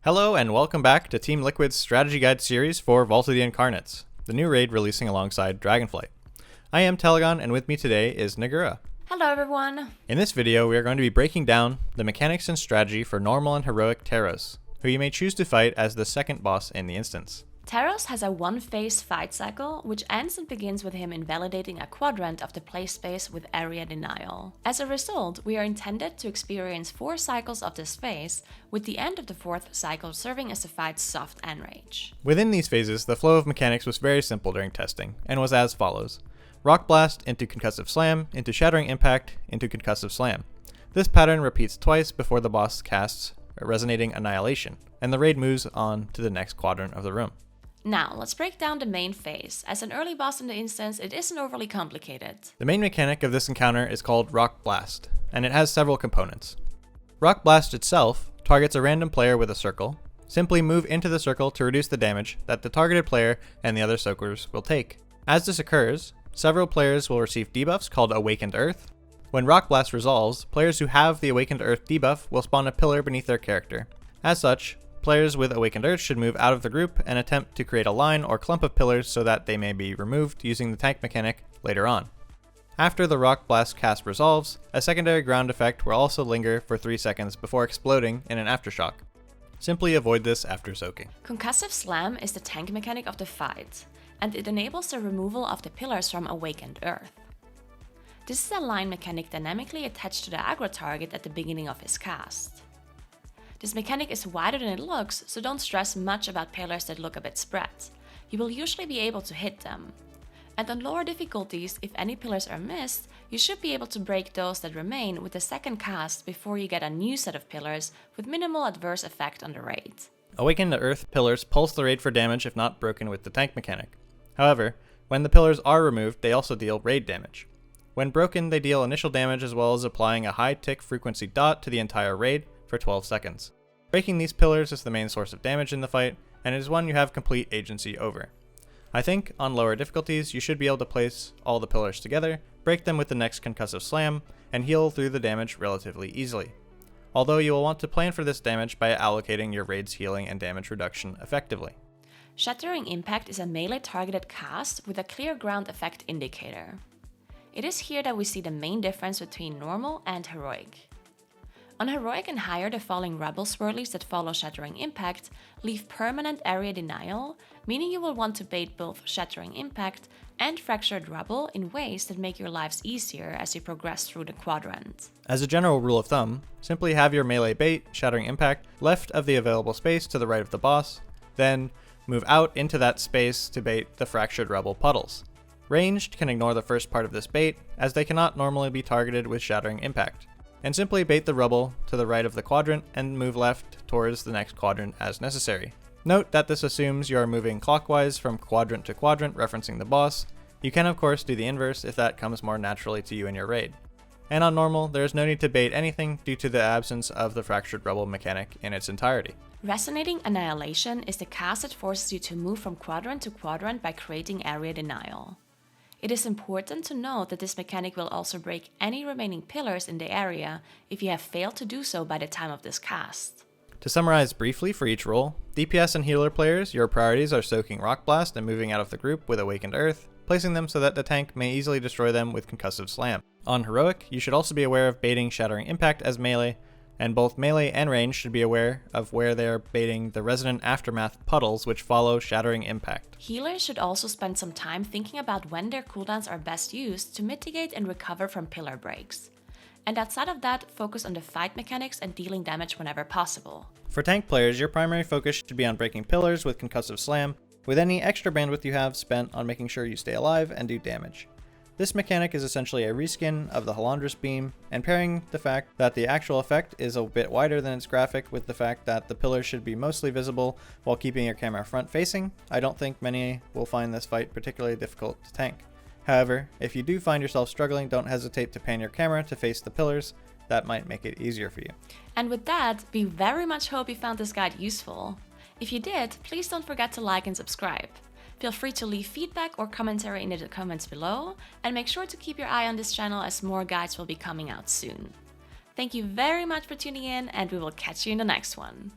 Hello and welcome back to Team Liquid's strategy guide series for Vault of the Incarnates, the new raid releasing alongside Dragonflight. I am Telegon, and with me today is Naguura. Hello everyone! In this video, we are going to be breaking down the mechanics and strategy for normal and heroic Terros, who you may choose to fight as the second boss in the instance. Terros has a one-phase fight cycle, which ends and begins with him invalidating a quadrant of the play space with area denial. As a result, we are intended to experience 4 cycles of this phase, with the end of the 4th cycle serving as the fight's soft end rage. Within these phases, the flow of mechanics was very simple during testing, and was as follows. Rock Blast into Concussive Slam, into Shattering Impact, into Concussive Slam. This pattern repeats twice before the boss casts Resonating Annihilation, and the raid moves on to the next quadrant of the room. Now, let's break down the main phase. As an early boss in the instance, it isn't overly complicated. The main mechanic of this encounter is called Rock Blast, and it has several components. Rock Blast itself targets a random player with a circle. Simply move into the circle to reduce the damage that the targeted player and the other circlers will take. As this occurs, several players will receive debuffs called Awakened Earth. When Rock Blast resolves, players who have the Awakened Earth debuff will spawn a pillar beneath their character. As such, players with Awakened Earth should move out of the group and attempt to create a line or clump of pillars so that they may be removed using the tank mechanic later on. After the Rock Blast cast resolves, a secondary ground effect will also linger for 3 seconds before exploding in an aftershock. Simply avoid this after soaking. Concussive Slam is the tank mechanic of the fight, and it enables the removal of the pillars from Awakened Earth. This is a line mechanic dynamically attached to the aggro target at the beginning of his cast. This mechanic is wider than it looks, so don't stress much about pillars that look a bit spread. You will usually be able to hit them. And on lower difficulties, if any pillars are missed, you should be able to break those that remain with the second cast before you get a new set of pillars with minimal adverse effect on the raid. Awakened Earth pillars pulse the raid for damage if not broken with the tank mechanic. However, when the pillars are removed, they also deal raid damage. When broken, they deal initial damage as well as applying a high tick frequency dot to the entire raid for 12 seconds. Breaking these pillars is the main source of damage in the fight, and it is one you have complete agency over. I think, on lower difficulties, you should be able to place all the pillars together, break them with the next Concussive Slam, and heal through the damage relatively easily. Although you will want to plan for this damage by allocating your raid's healing and damage reduction effectively. Shattering Impact is a melee targeted cast with a clear ground effect indicator. It is here that we see the main difference between normal and heroic. On heroic and higher, the falling rubble swirlies that follow Shattering Impact leave permanent area denial, meaning you will want to bait both Shattering Impact and Fractured Rubble in ways that make your lives easier as you progress through the quadrant. As a general rule of thumb, simply have your melee bait, Shattering Impact, left of the available space to the right of the boss, then move out into that space to bait the Fractured Rubble puddles. Ranged can ignore the first part of this bait, as they cannot normally be targeted with Shattering Impact, and simply bait the rubble to the right of the quadrant and move left towards the next quadrant as necessary. Note that this assumes you are moving clockwise from quadrant to quadrant referencing the boss. You can of course do the inverse if that comes more naturally to you in your raid. And on normal, there is no need to bait anything due to the absence of the Fractured Rubble mechanic in its entirety. Resonating Annihilation is the cast that forces you to move from quadrant to quadrant by creating area denial. It is important to note that this mechanic will also break any remaining pillars in the area if you have failed to do so by the time of this cast. To summarize briefly for each role, DPS and healer players, your priorities are soaking Rock Blast and moving out of the group with Awakened Earth, placing them so that the tank may easily destroy them with Concussive Slam. On heroic, you should also be aware of baiting Shattering Impact as melee, and both melee and range should be aware of where they are baiting the Resonant Aftermath puddles which follow Shattering Impact. Healers should also spend some time thinking about when their cooldowns are best used to mitigate and recover from pillar breaks. And outside of that, focus on the fight mechanics and dealing damage whenever possible. For tank players, your primary focus should be on breaking pillars with Concussive Slam, with any extra bandwidth you have spent on making sure you stay alive and do damage. This mechanic is essentially a reskin of the Halandris beam, and pairing the fact that the actual effect is a bit wider than its graphic with the fact that the pillars should be mostly visible while keeping your camera front facing, I don't think many will find this fight particularly difficult to tank. However, if you do find yourself struggling, don't hesitate to pan your camera to face the pillars. That might make it easier for you. And with that, we very much hope you found this guide useful. If you did, please don't forget to like and subscribe. Feel free to leave feedback or commentary in the comments below, and make sure to keep your eye on this channel as more guides will be coming out soon. Thank you very much for tuning in, and we will catch you in the next one.